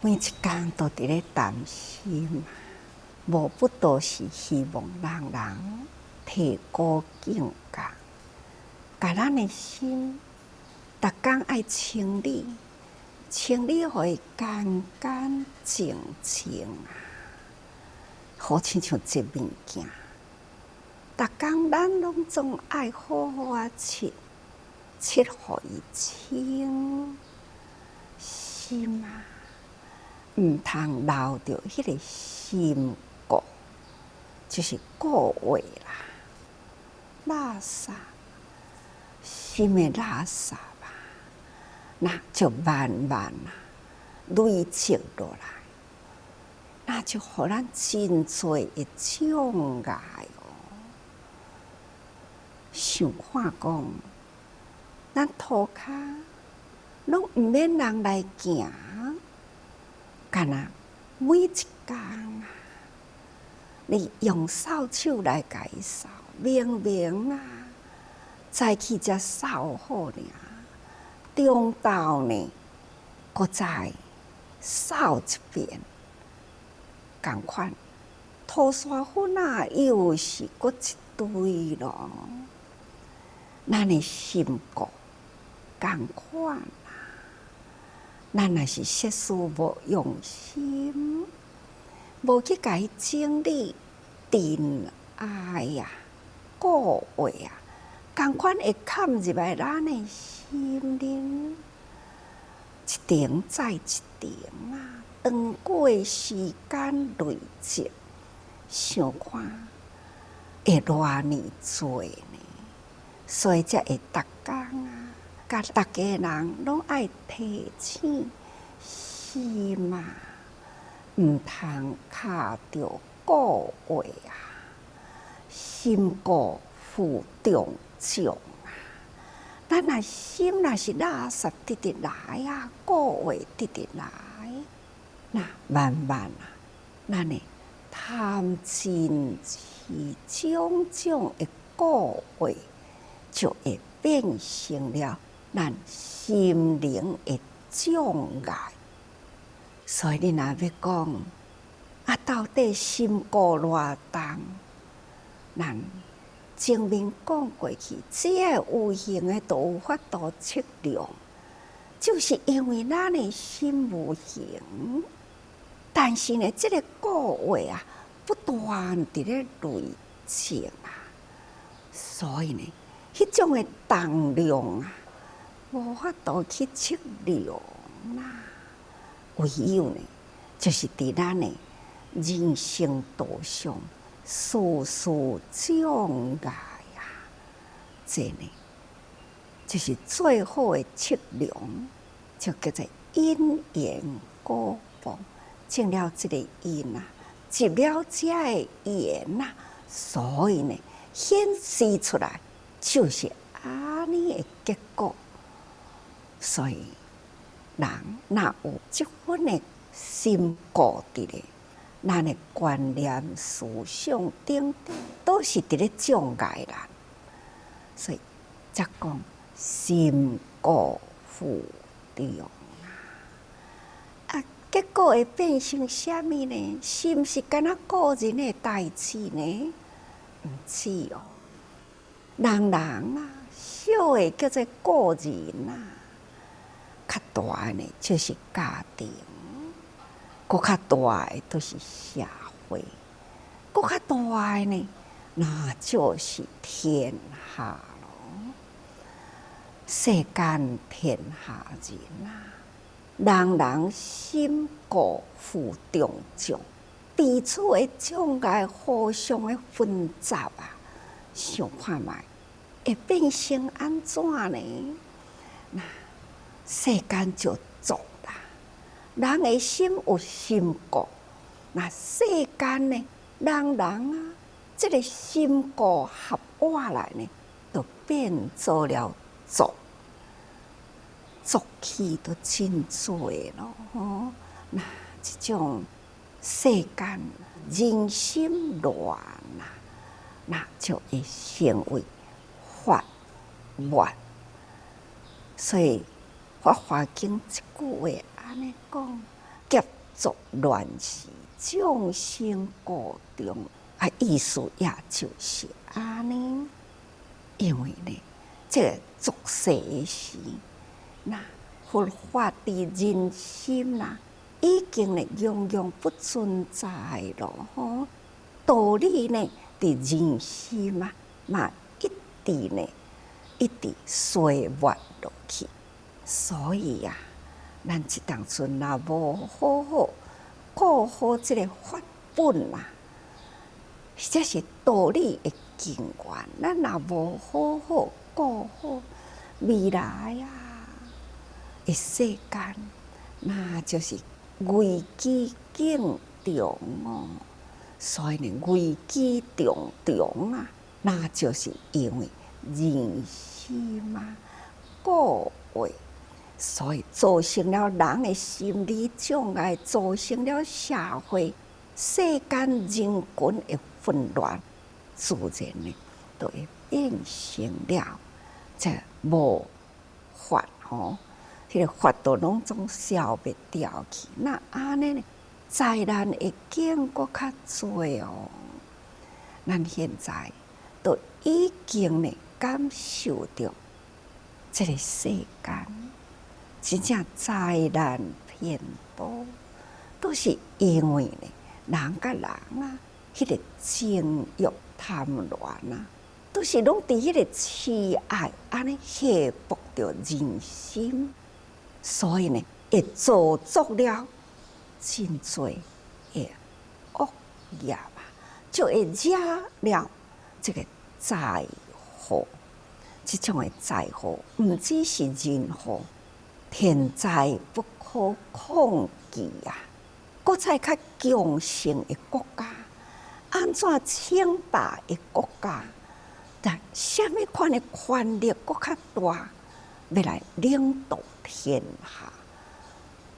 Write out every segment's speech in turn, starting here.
每一天都伫咧担心，无不都是希望人提高境界，甲咱的心，逐工爱清理，互伊干干净净啊，好亲像一物件。逐工咱拢总爱好好啊切互伊清心啊。毋通留着迄个心垢，就是垢味啦，垃圾，心的垃圾啊，那就慢慢累积落来，那就互咱真侪的障碍哦。想看讲，咱涂骹拢毋免人来行。干那每一工啊，你用扫帚来甲伊扫，明明啊，早起才扫好尔，中昼呢，搁再扫一遍，共款涂刷粉啊，又是搁一堆咯。咱的心垢共款。咱若是设事无用心，无去甲伊整理尘埃呀、垢味啊，共款会嵌入来咱的心灵，一点再一点啊，长过时间累积，想看会偌尼多呢，所以才会逐工啊。甲逐家人拢爱提醒心嘛，毋通卡着垢味啊，心垢负重重啊。咱若心若是垃圾直来啊，垢味直来，那慢慢啊，咱的贪嗔痴种种的垢味，就会变成了咱心灵的障碍。所以你若要讲啊，到底心垢偌重？咱前面讲过去，只要有形的都有法度测量，就是因为咱的心无形，但是呢，这个垢味啊，不断伫咧累积啊，所以呢，迄种的重量啊，无法度去测量啦。唯有呢，就是伫咱的人生道上，事事障碍啊，这呢，就是最好的测量，就叫做因缘果报。种了这个因啊，结了这个缘啊，所以呢，显示出来就是安尼的结果。所以，人若有这份的心垢伫咧，咱的观念、思想等等，都是伫咧障碍咱。所以，才讲心垢负重啊，结果会变成啥物呢？是毋是敢若个人的代志呢？毋是哦，人啊，小的叫做个人啊。较大的呢，就是家庭；搁较大的都是社会；搁较大的呢，那就是天下咯。世间天下人啊，人人心垢负重重，彼此的障碍互相的纷杂啊，想看卖会变成安怎呢？那世间就浊啦，人的心有心垢，那世间呢，人啊，这个心垢合化来呢，就变做了浊，浊气都真多咯。吼，那这种世间人心乱啊，那就会成为法乱，所以。《法华经》一句话安尼讲：劫作乱世，众生过中。意思也就是安尼，因为呢，这个作世的时，那佛法伫人心啦，已经呢永永不存在咯。吼，道理呢伫人心嘛，嘛一直呢一直衰弱落去。所以啊，咱这当阵若无好好顾好这个法本啦，这是道理的根源。咱若无好好顾好未来啊的世间，那就是危机重重哦。所以呢，危机重重啊，那就是因为人心啊过坏，所以造成了人的心理障碍，造成了社会世间人群的混乱，自然呢，就会变成了这无法吼，迄个法度拢总消灭掉去。那安尼呢，灾难会更搁较多哦。咱现在都已经呢感受到这个世间真正灾难偏多，都是因为呢人甲人啊，迄个情欲贪恋啊，都是拢伫迄个痴爱安尼吓迫着人心，所以呢会造作了真侪的恶业啊，就会惹了这个灾祸。这种的灾祸，毋只是人祸，天灾不可抗拒啊！搁再较强盛的国家，安怎称霸的国家？但什么款的权力搁较大，要来领导天下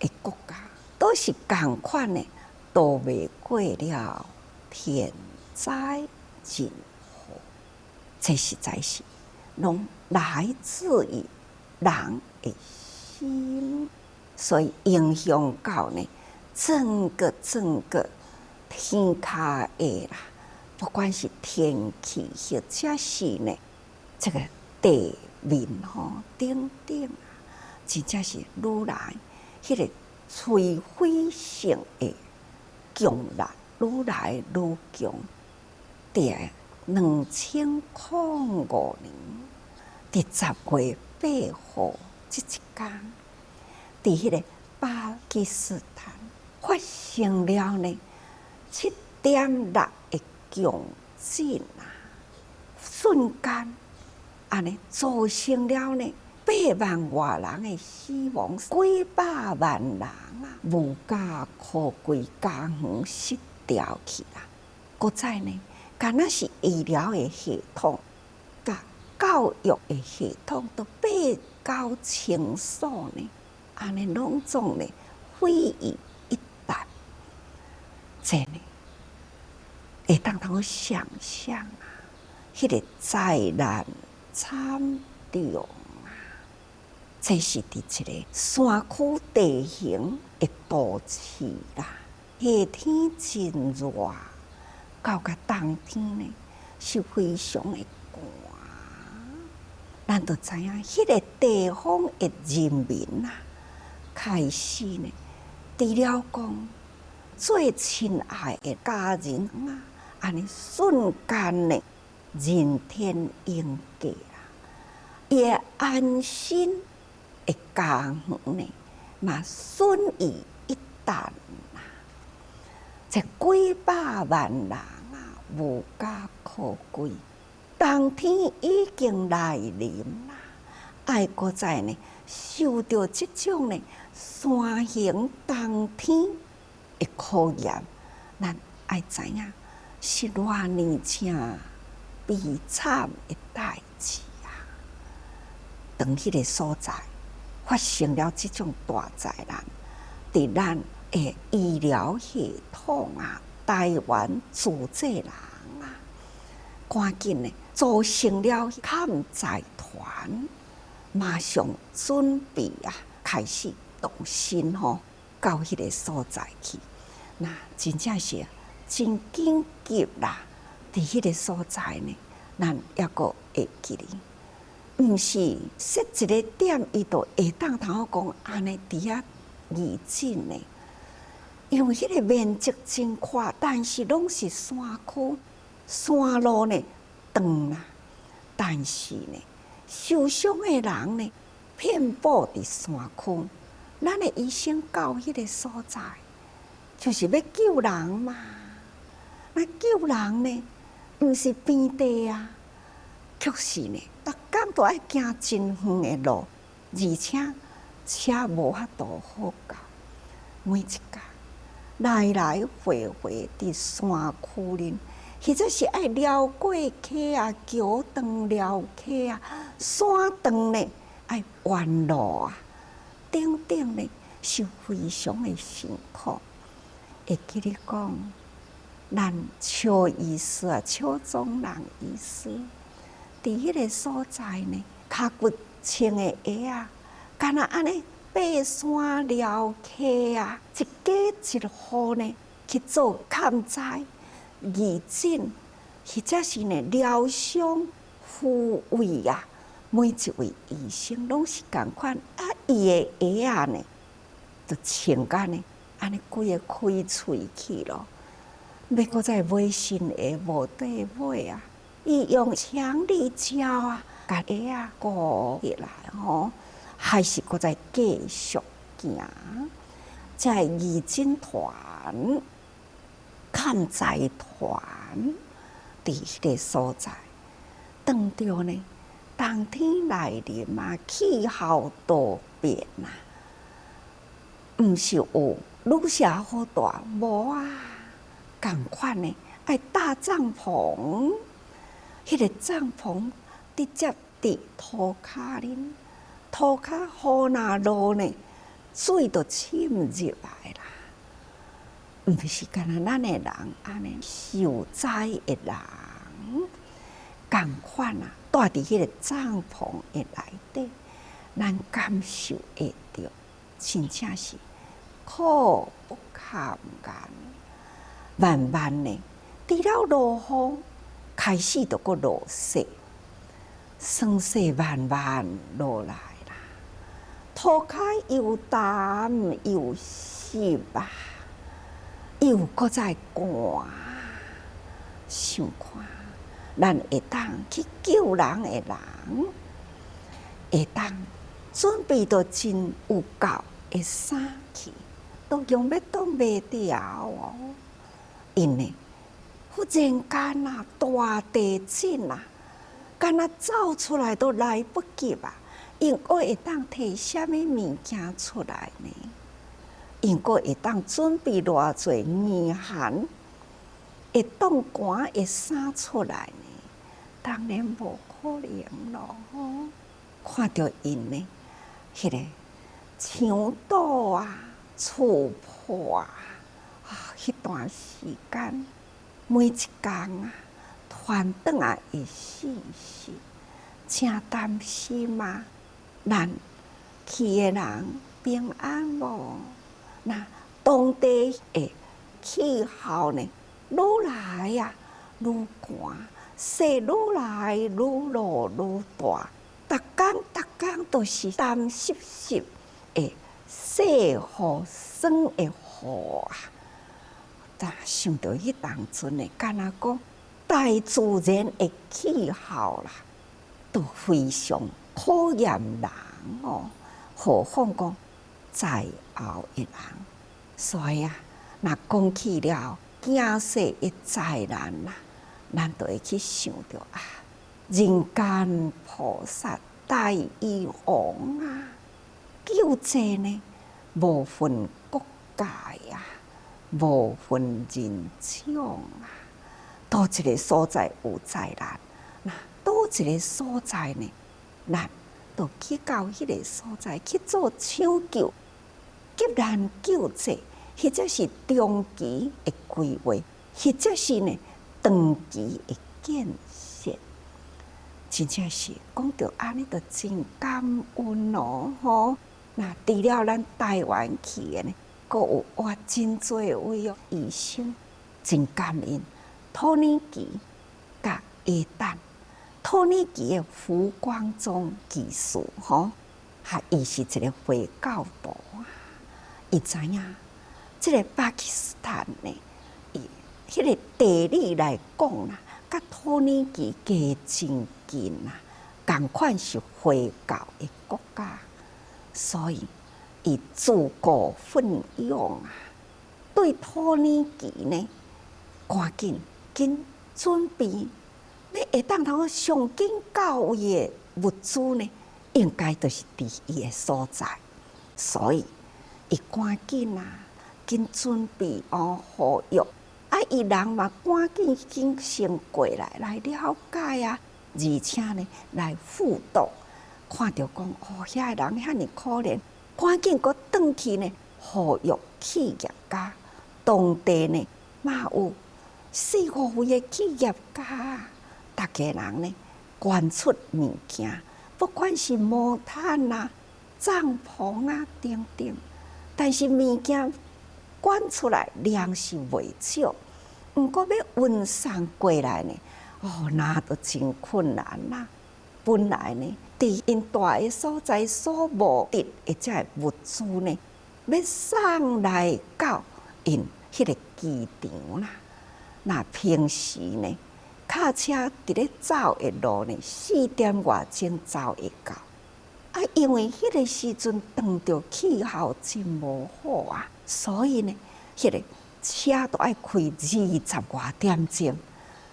的国家，都是同款的，躲袂过了天灾人祸。这实在是拢来自于人的心，所以影响到呢整个天下的啦，不管是天气或者是呢这个地面吼等等啊，真正是愈来迄个摧毁性的强力愈来愈强。在2005年伫10月8号这一天，伫迄个巴基斯坦发生了呢7.6的强震啊，瞬间安尼造成了呢8万外人的死亡，几百万人啊无家可归，家园失掉去啦。搁再呢，敢若是医疗的系统、甲教育的系统都被到清楚呢，安尼拢总呢毁于一旦。这呢，会当通想象啊，迄个灾难惨重啊！这是伫一个山区地形的都市啦，夏天真热，到甲冬天呢是非常的寒。咱都知影，迄个地方的人民啊，开始呢，除了讲最亲爱的家人啊，安尼瞬间呢，人天应隔啊，伊的安心的家园呢，嘛损于一旦啊！这几百万人啊，无家可归。冬天已经来临啦，爱搁再呢受到这种呢山形冬天的考验，咱爱知影是偌呢正悲惨的代志啊！当迄个所在发生了这种大灾难，伫咱的医疗系统啊，台湾自济人啊，赶紧呢组成了抗灾团，马上准备啊，开始动身吼，到迄个所在去，那真正是真紧急啦！伫迄个所在呢，咱抑个会记哩。毋是设一个点，伊就会当头讲安尼伫遐二进呢。因为迄个面积真宽，但是拢是山区，山路呢长啦。但是呢，受伤的人呢，遍布伫山区。咱的医生到迄个所在，就是要救人嘛。那救人呢，毋是边地啊，确实呢，逐工都爱行真远的路，而且车无法度好到，每一工来来回回伫山区里，或者是爱撩过溪啊、桥长撩溪啊、山长呢，爱弯路啊。等等呢，是非常的辛苦。会记你讲，咱邱医师啊，邱宗仁医师，伫迄个所在呢，脚骨穿的鞋啊，敢若安尼爬山撩溪啊，一家一户呢去做勘灾、义诊，或者是呢疗伤、抚慰啊。每一位医生拢是共款，啊，伊的鞋啊呢，就穿甲呢，安尼规个开喙去咯。要搁再买新鞋，无地买啊！伊用强力胶啊，甲鞋啊固起来吼，还是搁再继续行。在义诊团、勘灾团伫迄个所在，当着呢。冬天来临嘛，气候多变啊，毋是有愈写好大无啊？共款呢，爱搭帐篷，迄个帐篷直接伫涂骹哩，涂骹雨若落呢，水就浸入来啦。毋是干那咱的人安尼受灾的人，共款啊。住伫迄个帐篷的内底，咱感受会着，真正是苦不堪言。慢慢呢，除了落雨，开始就搁落雪，霜雪慢慢落来啦。涂骹又湿又湿啊，又搁再寒，想看。咱会当去救人的人，会当准备到真有够的衫去，都用要挡袂掉哦。因为忽然间啊，大地震啊，敢若走出来都来不及啊！因我会当摕什么物件出来呢？因我会当准备偌济严寒会冻寒的衫出来呢？当然无可能咯！看到因呢，迄个墙倒啊、厝破啊，迄段时间每一工啊，团转啊会死死，真担心啊！咱去的人平安无？那当地的气候呢，愈来啊愈寒。雪愈来愈落愈大，逐工都是湿湿湿的雪雨霜的雨啊！但想到迄当阵的，敢若讲大自然的气候啦，都非常考验人哦。何况讲在后的人，所以啊，若讲起了惊世的灾难啦。咱就会去想着啊，人间菩萨大医王啊，救济呢，无分国界啊，无分人种啊，倒一个所在有灾难，那倒一个所在呢，咱就去到迄个所在去做抢救、急难救济，或者是中期的规划，或者是呢。长期的建设，真正是讲到安尼，就真感恩咯吼。那除了咱台湾去的呢，阁有哇真侪位哦，医生真感恩。托尼基甲耶诞，托尼基的胡光中技术吼，伊是一个回教徒啊，伊知影即个巴基斯坦呢，伊迄个地理来讲啦，甲托尼基加真近啦，共款是回教的国家，所以伊自告奋勇啊，对托尼基呢，赶紧准备，要会当通上紧到伊的物资呢，应该就是伫伊的所在，所以伊赶紧啊，紧准备护药，伊人嘛赶紧先过来了解啊，而且呢来辅导，看到讲遐人遐尼可怜，赶紧搁转去呢，护药企业家，当地呢嘛有4-5位的企业家，大家人呢捐出物件，不管是毛毯啊、帐篷啊等等，但是物件捐出来量是袂少，毋过要运送过来呢，那都真困难啦。本来呢，伫因住的所在所无得的这物资呢，要送来到因迄个机场啦。那平时呢，卡车伫咧走的路呢，4点外钟走会到。因为迄个时阵当着气候真无好啊，所以呢，迄个车都爱开20外点钟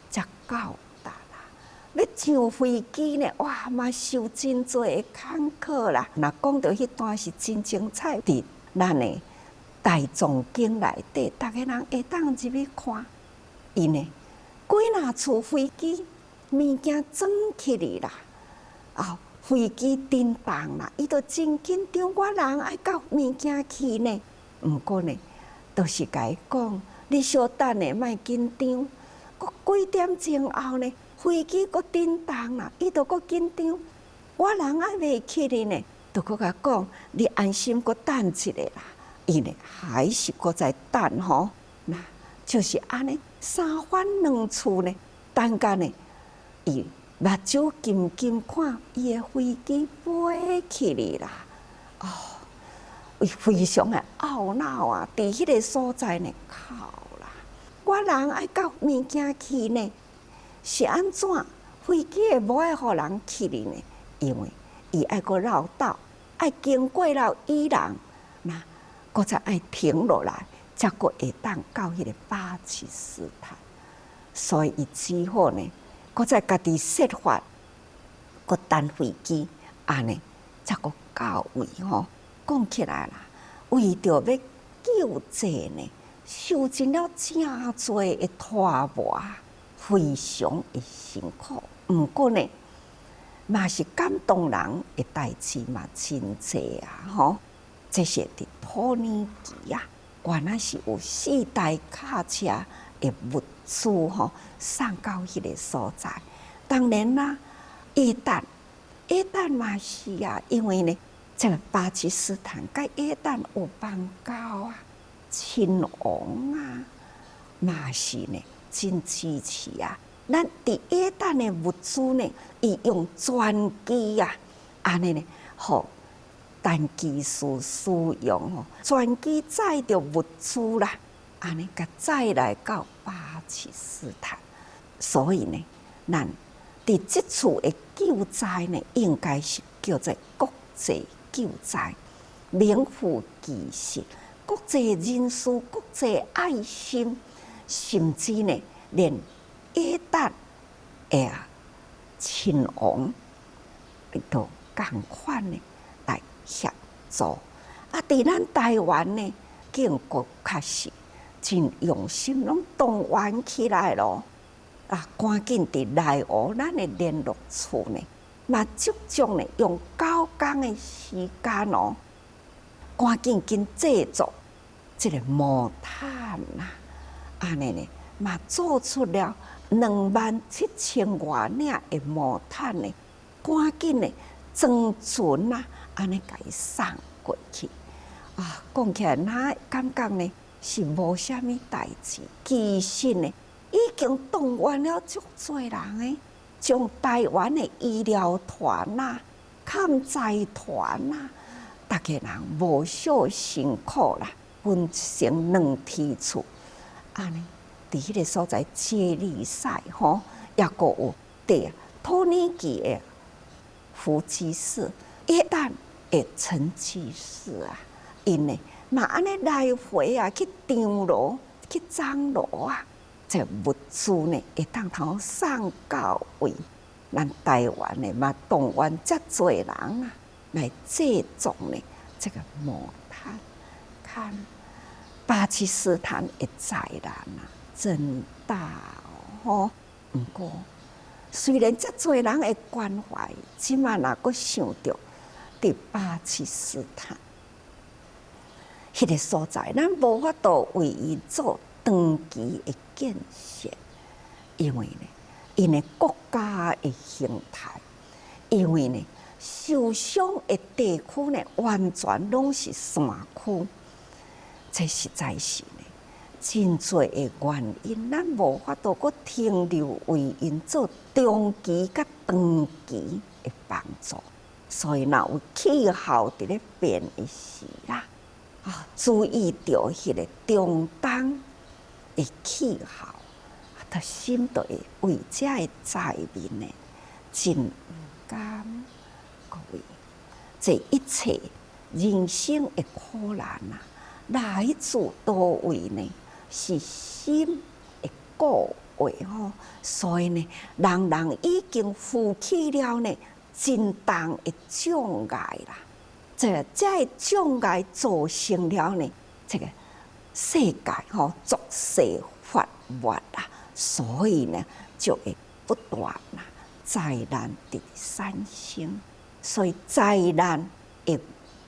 才到达啦。要上飞机呢，哇嘛受真多的坎坷啦。若讲到迄段是真精彩伫咱的大众景内底，逐个人会当入去看。伊呢，几若厝飞机物件装起哩啦，飞机震动啦，伊就真紧张。我人爱到物件去呢，毋过呢，都是甲伊讲，你稍等下，莫紧张。过几点钟后呢，飞机搁震动啦，伊就搁紧张。我人爱未去哩呢，就搁甲讲，你安心搁等一下啦。伊呢，还是搁在等吼，那就是安尼。三番两次呢，等下呢，伊目睭紧看伊的飞机飞去哩啦，伊非常的懊恼啊！伫迄个所在呢，靠啦！我人爱到物件去呢，是安怎？飞机也无爱互人去哩呢？因为伊爱搁绕道，爱经过了伊朗，那搁再爱停落来。才阁会当到迄个巴基斯坦，所以伊只好呢，阁再家己设法，阁等飞机，安尼才阁到位吼。讲起来啦，为着要救济呢，受尽了真多的拖磨，非常的辛苦。毋过呢，嘛是感动人的代志嘛，真济啊吼。这些伫托尼基啊。原来是有4台卡车的物资吼，送到迄个所在。当然啦，耶诞嘛是啊，因为呢，这个巴基斯坦甲耶诞有邦交啊，亲王啊，嘛是呢真支持啊。咱伫耶诞的物资呢，伊用专机啊，安尼呢，好。单机师使用哦，专机载着物资啦，安尼甲载来到巴基斯坦。所以呢，咱伫即次的救灾呢，应该是叫做国际救灾，名副其实。国际人士、国际爱心，甚至呢，连耶诞的亲王都共款呢。协助伫咱台湾呢，建国确实真用心，拢动员起来咯。赶紧伫内湖咱的联络处呢，嘛集中呢用9天的时间哦，赶紧制作这个毛毯啦，安尼呢嘛做出了27000多领的毛毯呢，赶紧呢装存啦。安尼甲伊送过去，讲起来，哪感觉呢是无虾米代志，其实呢，已经动员了足多人诶，将台湾的医疗团抗灾团大家人无少辛苦啦，分成2梯厝，安尼伫迄个所在接力赛也阁有托尼基的伏击式，一旦的成绩式因为那安尼来回去张罗、去张罗这物资呢会当通送到位，咱台湾的嘛动员遮多人来制作呢这个木炭，看巴基斯坦的灾难真大不过虽然遮多人的关怀，即马若阁想着伫巴基斯坦迄个所在，咱无法度为伊做长期的建设，因为呢，因的国家的形态，因为呢，受伤的地区呢，完全拢是山区，这实在是呢，真侪的原因，咱无法度阁停留为因做长期甲长期的帮助，所以若有气候伫咧变的时注意到迄个中东的气候，他心就会为遮的灾民呢，真毋甘。各位，这一切人生的苦难来自倒位呢？是心的故位所以呢，人已经负起了呢真重的障碍啦。这障碍造成了呢，这个世界作势发展所以呢，就会不断灾难的产生。所以灾难的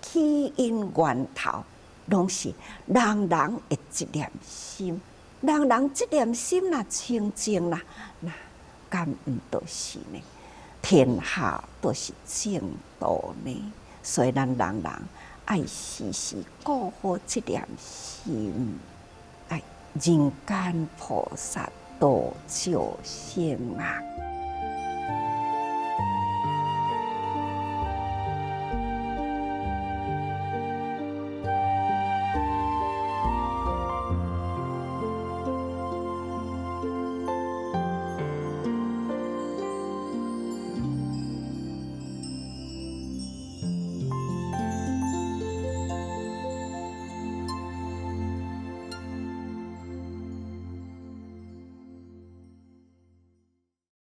起因源头，拢是人的一念心。人这念心清净那敢毋就是呢？天下都是正道呢。所以咱人爱时时顾好这念心，爱人间菩萨度众生